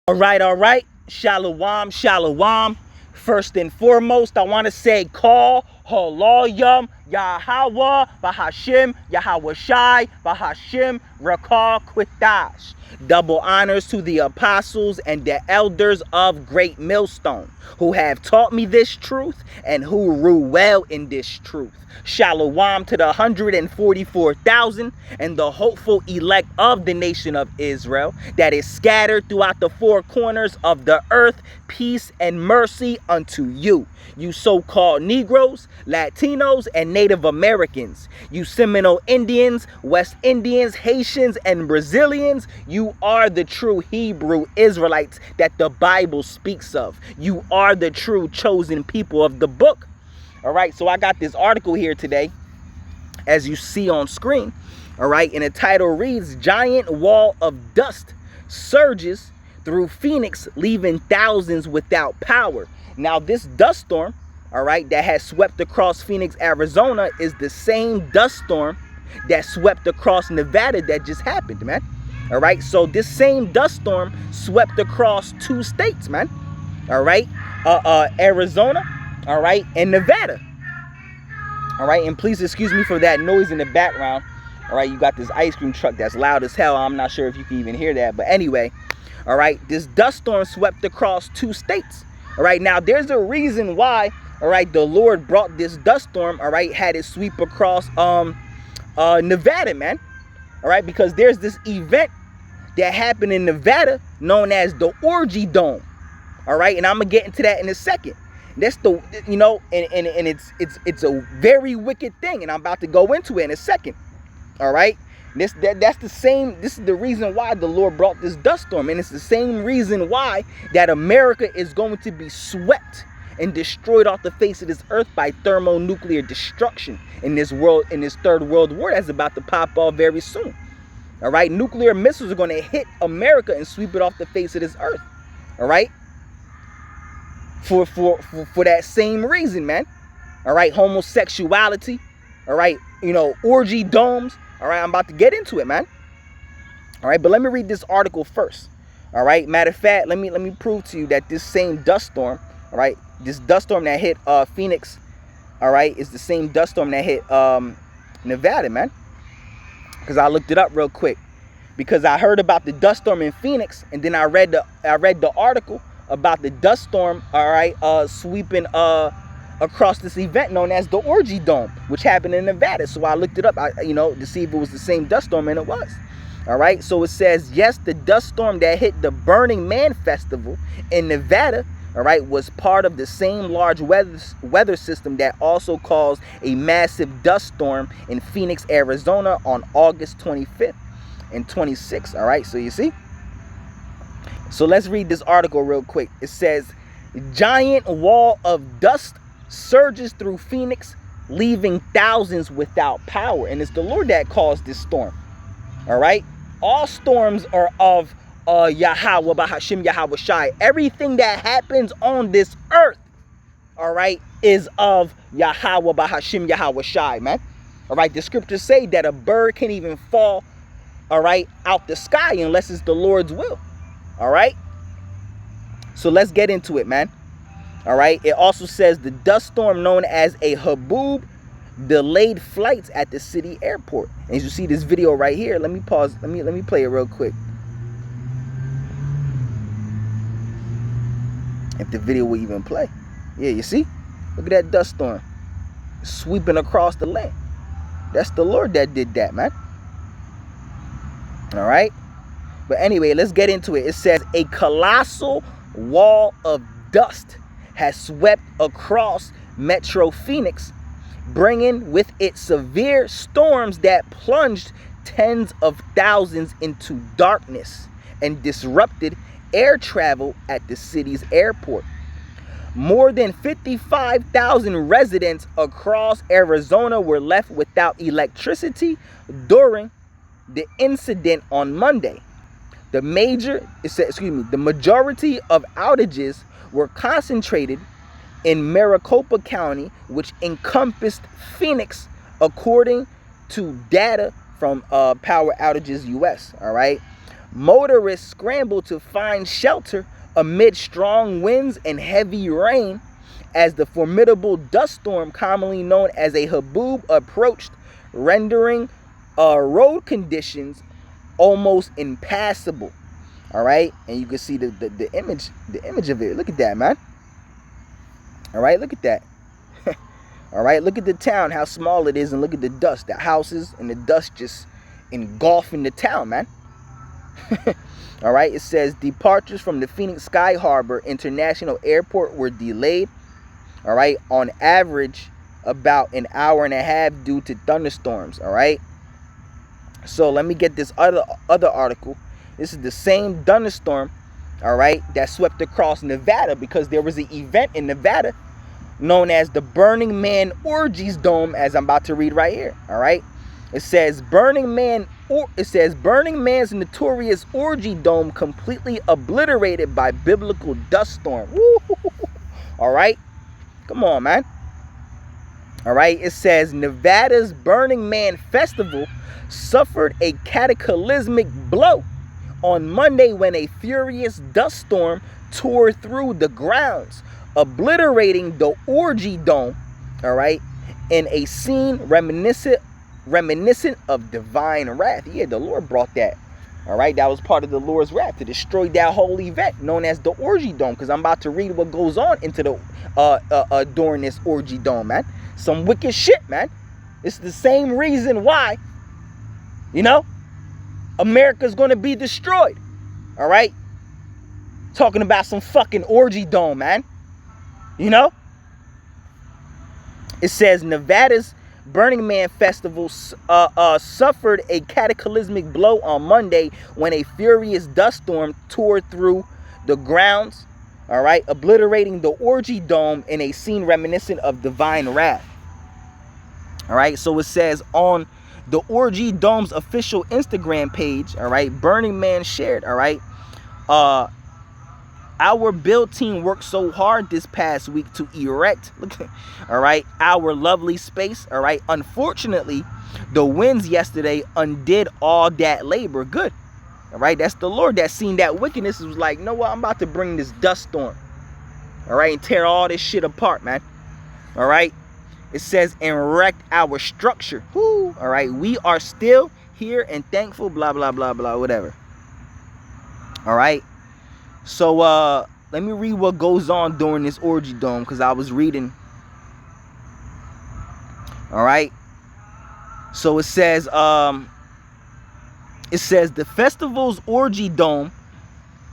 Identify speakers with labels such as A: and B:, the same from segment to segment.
A: All right. Shalom, shalom. First and foremost, I want to say call Haloyam Yahweh Bahashim Yahweh Shai Bahashim Rakal Quitash. Double honors to the apostles and the elders of Great Millstone, who have taught me this truth and who rule well in this truth. Shalom to the 144,000 and the hopeful elect of the nation of Israel that is scattered throughout the four corners of the earth. Peace and mercy unto you, you so-called Negroes, Latinos, and Native Americans, you Seminole Indians, West Indians, Haitians, and Brazilians. You are the true Hebrew Israelites that the Bible speaks of. You are the true chosen people of the book. All right, so I got this article here today, as you see on screen. All right, and the title reads, "Giant Wall of Dust Surges Through Phoenix, Leaving Thousands Without Power." Now, this dust storm, all right, that has swept across Phoenix, Arizona, is the same dust storm that swept across Nevada that just happened, man. All right, so this same dust storm swept across two states, man. All right, Arizona, all right, and Nevada. All right, and please excuse me for that noise in the background. All right, you got this ice cream truck that's loud as hell. I'm not sure if you can even hear that, but anyway, all right, this dust storm swept across two states. All right, now there's a reason why, all right, the Lord brought this dust storm, all right, had it sweep across Nevada, man. All right, because there's this event that happened in Nevada known as the Orgy Dome. All right, and I'm gonna get into that in a second. That's the, you know, and it's a very wicked thing, and I'm about to go into it in a second. All right, that's the same. This is the reason why the Lord brought this dust storm, and it's the same reason why that America is going to be swept and destroyed off the face of this earth by thermonuclear destruction in this world, in this third world war that's about to pop off very soon. All right, nuclear missiles are going to hit America and sweep it off the face of this earth. All right. For that same reason, man. All right, homosexuality. All right, you know, orgy domes. All right, I'm about to get into it, man. All right, but let me read this article first. All right, matter of fact, let me prove to you that this same dust storm, all right, this dust storm that hit Phoenix, all right, is the same dust storm that hit Nevada, man. Because I looked it up real quick, because I heard about the dust storm in Phoenix, and then I read the article about the dust storm, all right, sweeping across this event known as the Orgy Dome, which happened in Nevada. So I looked it up, you know, to see if it was the same dust storm, and it was. All right, so it says, yes, the dust storm that hit the Burning Man Festival in Nevada, all right, was part of the same large weather system that also caused a massive dust storm in Phoenix, Arizona on August 25th and 26th. All right, so you see. So let's read this article real quick. It says, giant wall of dust surges through Phoenix, leaving thousands without power. And it's the Lord that caused this storm. All right. All storms are of Yahweh Bahashim Yahweh Shai. Everything that happens on this earth, all right, is of Yahweh Bahashim Yahweh Shai, man. All right. The scriptures say that a bird can't even fall, all right, out the sky unless it's the Lord's will. All right, so let's get into it, man. All right, it also says the dust storm known as a haboob delayed flights at the city airport. And as you see this video right here, let me pause. Let me play it real quick. If the video will even play. Yeah, you see? Look at that dust storm sweeping across the land. That's the Lord that did that, man. All right. But anyway, let's get into it. It says a colossal wall of dust has swept across Metro Phoenix, bringing with it severe storms that plunged tens of thousands into darkness and disrupted air travel at the city's airport. More than 55,000 residents across Arizona were left without electricity during the incident on Monday. The majority of outages were concentrated in Maricopa County, which encompassed Phoenix, according to data from Power Outages US. All right, Motorists scramble to find shelter amid strong winds and heavy rain as the formidable dust storm, commonly known as a haboob, approached, rendering road conditions almost impassable. All right, and you can see the image of it. Look at that, man. All right, look at that. All right, look at the town, how small it is, and look at the dust, the houses and the dust just engulfing the town, man. All right, it says departures from the Phoenix Sky Harbor International Airport were delayed, all right, on average about an hour and a half due to thunderstorms. All right, so let me get this other article. This is the same thunderstorm, all right, that swept across Nevada, because there was an event in Nevada known as the Burning Man Orgies Dome, as I'm about to read right here. All right, it says Burning Man's notorious Orgy Dome completely obliterated by biblical dust storm. Woo! All right, come on, man. All right, it says Nevada's Burning Man Festival suffered a cataclysmic blow on Monday when a furious dust storm tore through the grounds, obliterating the Orgy Dome, all right, in a scene reminiscent of divine wrath. Yeah, the Lord brought that. All right, that was part of the Lord's wrath to destroy that whole event known as the Orgy Dome, because I'm about to read what goes on into the during this Orgy Dome, man. Some wicked shit, man. It's the same reason why, you know, America's going to be destroyed. All right, talking about some fucking Orgy Dome, man. You know, it says Nevada's Burning Man Festival suffered a cataclysmic blow on Monday when a furious dust storm tore through the grounds, all right, obliterating the Orgy Dome in a scene reminiscent of divine wrath. All right, so it says on the Orgy Dome's official Instagram page, all right, Burning Man shared, all right, our build team worked so hard this past week to erect, all right, our lovely space. All right, unfortunately, the winds yesterday undid all that labor. Good. All right, that's the Lord that seen that wickedness. It was like, you know what? I'm about to bring this dust storm. All right, and tear all this shit apart, man. All right, it says and wrecked our structure. Whoo. All right, we are still here and thankful. Blah blah blah blah. Whatever. All right. So let me read what goes on during this Orgy Dome, because I was reading. All right. So it says the festival's Orgy Dome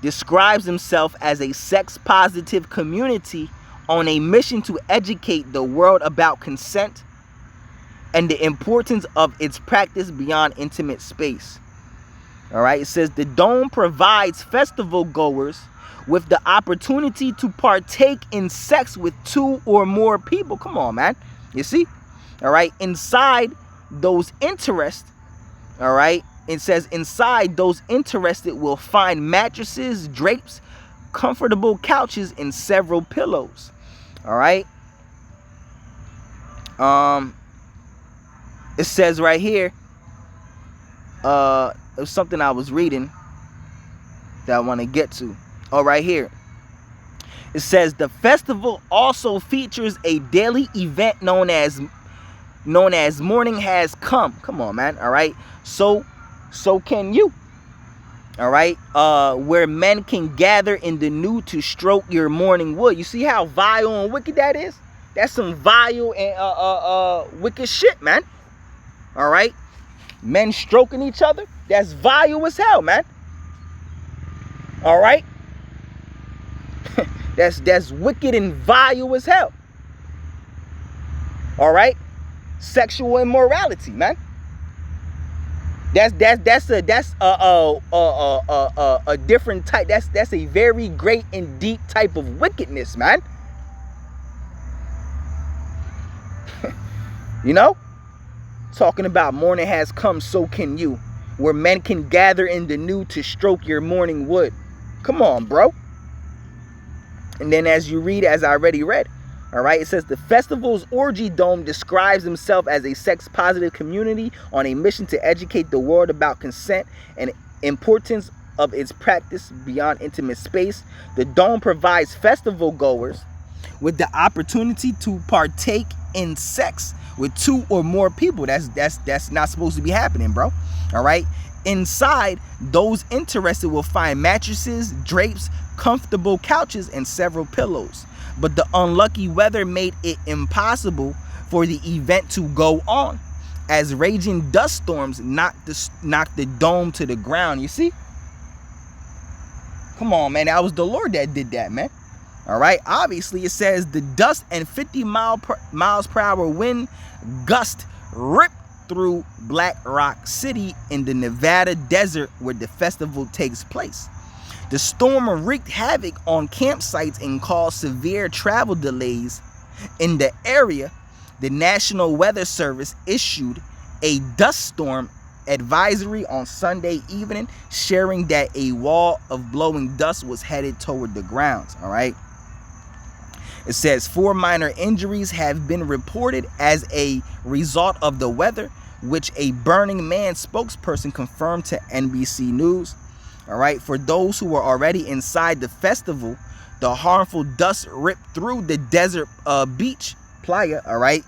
A: describes himself as a sex-positive community on a mission to educate the world about consent and the importance of its practice beyond intimate space. All right, it says the dome provides festival goers with the opportunity to partake in sex with 2 or more people. Come on, man. You see? All right, inside those interested, all right, it says inside those interested will find mattresses, drapes, comfortable couches, and several pillows. All right. It says right here, it was something I was reading that I want to get to. Oh, right here. It says the festival also features a daily event known as Morning Has Come. Come on, man. All right. So can you. All right. Where men can gather in the nude to stroke your morning wood. You see how vile and wicked that is? That's some vile and wicked shit, man. All right. Men stroking each other. That's vile as hell, man. All right. That's wicked and vile as hell. All right. Sexual immorality, man. That's a different type. That's a very great and deep type of wickedness, man. You know, talking about morning has come, so can you, where men can gather in the nude to stroke your morning wood. Come on, bro. And then as you read, as I already read, all right, it says the festival's Orgy Dome describes himself as a sex-positive community on a mission to educate the world about consent and importance of its practice beyond intimate space. The dome provides festival goers with the opportunity to partake in sex with 2 or more people. That's not supposed to be happening, bro. All right. Inside, those interested will find mattresses, drapes, comfortable couches, and several pillows. But the unlucky weather made it impossible for the event to go on, as raging dust storms knocked the dome to the ground. You see? Come on, man. That was the Lord that did that, man. All right. Obviously, it says the dust and 50 miles per hour wind gust ripped through Black Rock City in the Nevada desert where the festival takes place. The storm wreaked havoc on campsites and caused severe travel delays in the area. The National Weather Service issued a dust storm advisory on Sunday evening, sharing that a wall of blowing dust was headed toward the grounds. All right. It says 4 minor injuries have been reported as a result of the weather, which a Burning Man spokesperson confirmed to NBC News. All right. For those who were already inside the festival, the harmful dust ripped through the desert beach playa. All right.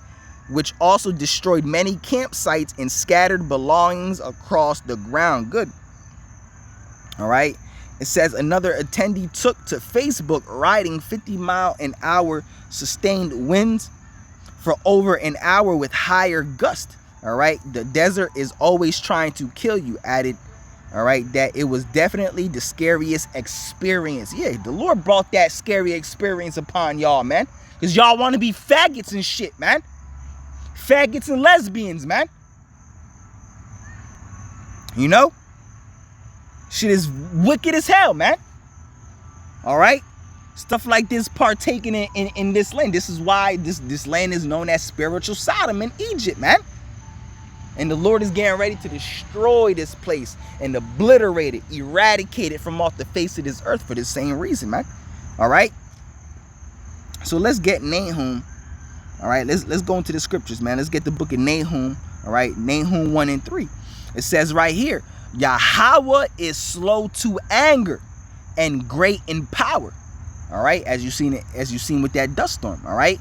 A: Which also destroyed many campsites and scattered belongings across the ground. Good. All right. It says another attendee took to Facebook riding 50-mile-an-hour sustained winds for over an hour with higher gust. All right. The desert is always trying to kill you, added. All right. That it was definitely the scariest experience. Yeah, the Lord brought that scary experience upon y'all, man. Because y'all want to be faggots and shit, man. Faggots and lesbians, man. You know? Shit is wicked as hell, man. All right? Stuff like this partaking in this land. This is why this land is known as spiritual Sodom in Egypt, man. And the Lord is getting ready to destroy this place and obliterate it, eradicate it from off the face of this earth for the same reason, man. All right? So let's get Nahum. All right, let's go into the scriptures, man. Let's get the book of Nahum. All right, Nahum 1 and 3. It says right here, Yahweh is slow to anger and great in power. All right, as you've seen with that dust storm. All right,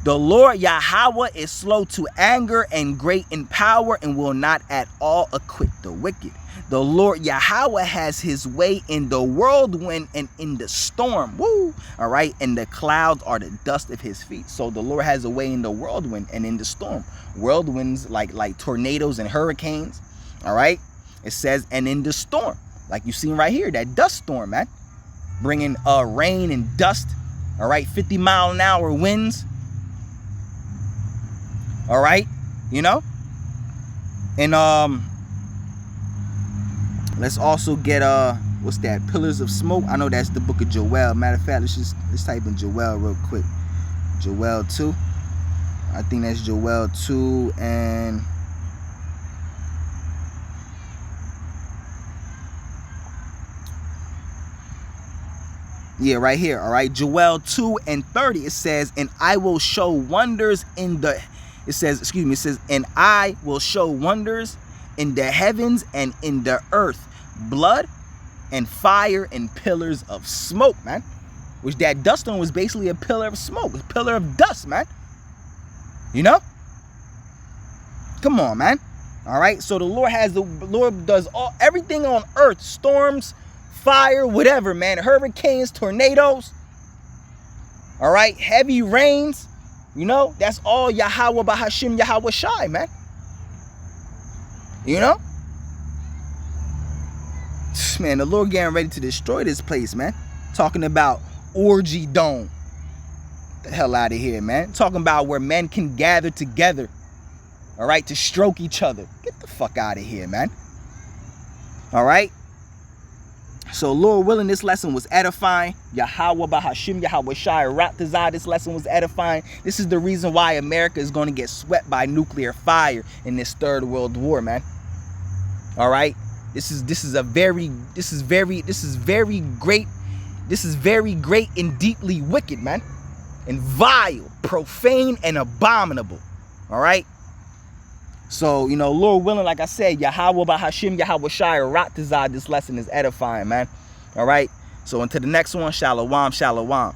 A: the Lord Yahweh is slow to anger and great in power and will not at all acquit the wicked. The Lord Yahweh has his way in the whirlwind and in the storm. Woo! All right. And the clouds are the dust of his feet. So the Lord has a way in the whirlwind and in the storm. Whirlwinds like tornadoes and hurricanes. All right. It says, and in the storm, like you seen right here, that dust storm, man, bringing rain and dust. All right. 50-mile-an-hour winds. All right. You know, and let's also get what's that? Pillars of Smoke. I know that's the book of Joel. Matter of fact, let's type in Joel real quick. Joel 2. I think that's Joel 2 and yeah, right here. All right, Joel 2 and 30. It says, and I will show wonders in the. It says, and I will show wonders in the heavens and in the earth, blood and fire and pillars of smoke, man. Which that dust storm was basically a pillar of smoke, a pillar of dust, man. You know? Come on, man. All right. So the Lord does everything on earth, storms, fire, whatever, man. Hurricanes, tornadoes. All right. Heavy rains. You know, that's all Yahweh Bahashim Yahweh Shai, man. You know? Man, the Lord getting ready to destroy this place, man. Talking about Orgy Dome. Get the hell out of here, man. Talking about where men can gather together. All right, to stroke each other. Get the fuck out of here, man. All right. So, Lord willing, this lesson was edifying. Yahweh Bahashim Yahweh Shai Raptazah, this lesson was edifying. This is the reason why America is going to get swept by nuclear fire in this third world war, man. All right. This is very great and deeply wicked, man. And vile, profane, and abominable. All right. So, you know, Lord willing, like I said, Yahweh Bahashim, Yahweh Shai, Rat Desired, this lesson is edifying, man. All right. So until the next one, Shalom, Shalom.